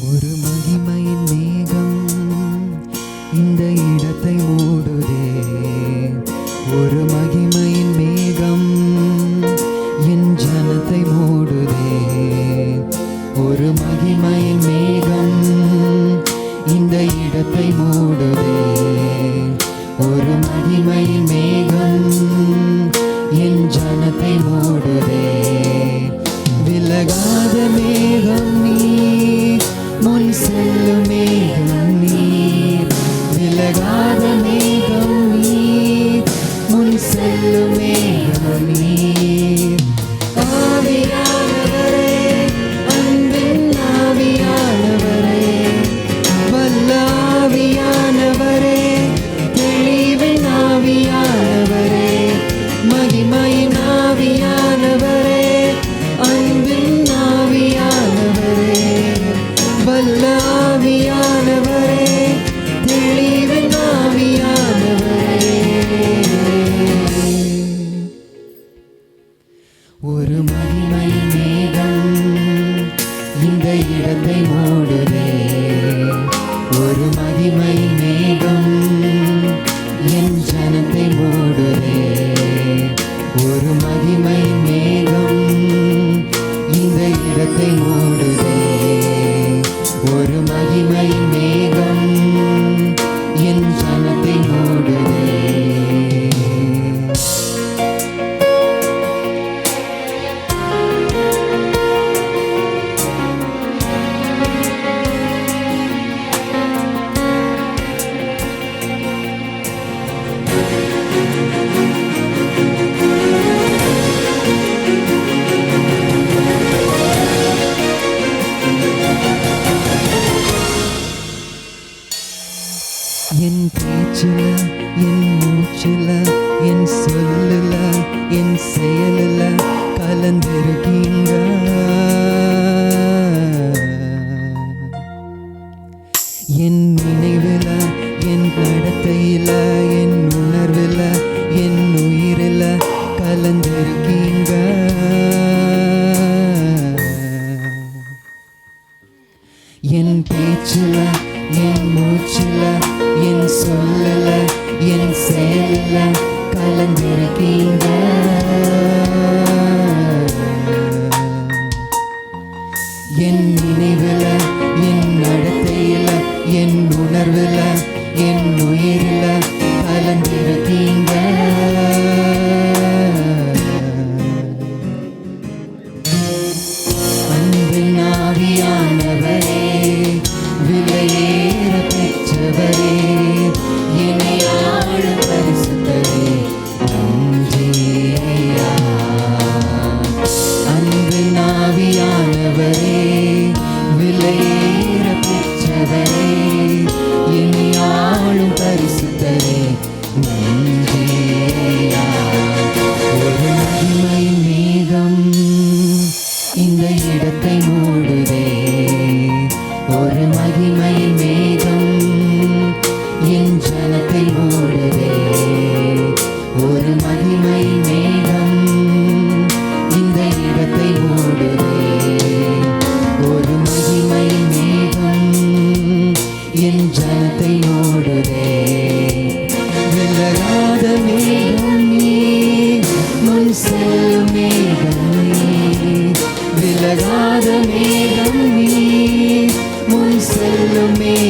ஒரு மகிமையின் மேகம் இந்த இடத்தை மூடுதே. ஒரு மகிமையின் மேகம் என் ஜனத்தை மூடுதே. ஒரு மகிமையின் மேகம் இந்த இடத்தை மூடுதே. ஒரு மகிமையின் மேகம் என் ஜனத்தை மூடுதே. விலகாத மேகம் நீர், முன் செல்லும் மேகம் நீர். விலகாத மேகம் நீர், முன் செல்லும் மேகம் நீர். ஆவியானவரே, அன்பின் ஆவியானவரே, வல்ல ஆவியானவரே, தெளிவின் ஆவியானவரே, மகிமையின் ஆவியானவரே, அன்பின் ஆவியானவரே, வல்ல ஆவியானவரே, தெளிவின் ஆவியானவரே. ஒரு மகிமை மேகம் இந்த இடத்தை மூடுதே. ஒரு மகிமை மேகம் என் ஜனத்தை மூடுதே. ஒரு மகிமை மேகம் இந்த இடத்தை மூடுதே. ஒரு மகிமை மேகம் என் ஜனத்தை மூடுதே. என் பேச்சில, என் மூச்சில, என் சொல்லுல, என் செயலில கலந்திருக்கீங்க. என் நினைவில, என் நடத்தையில, என் உணர்வில, என் உயிரில கலந்திருக்கீங்க. என் பேச்சில, என் மூச்சில, என் சொல்லல, என் செயல்ல கலந்திருக்கீங்க. என் நினைவுல, என் நடத்தையில, என் உணர்வுல, என் உயிரில கலந்திருக்கீங்க. அன்பின் ஆவியானவரே, விலையேற பெற்றவரே, என்னை ஆளும் பரிசுத்தரே, நன்றி ஐயா. அன்பின் ஆவியானவரே, விலையேற பெற்றவரே, என்னை ஆளும் பரிசுத்தரே, நன்றி ஐயா. ஒரு மகிமை மேகம் இந்த இடத்தை மூடுதே. ஒரு மகிமை மேகம் என் ஜனத்தை மூடுதே. ஒரு மகிமை மேகம் இந்த இடத்தை மூடுதே. ஒரு மகிமை மேகம் என் ஜனத்தை மூடுதே. விலகாத மேகம் நீர், முன் செல்லும் மேகம் நீர். விலகாத மேகம் நீர், முன் செல்லும் மேகம்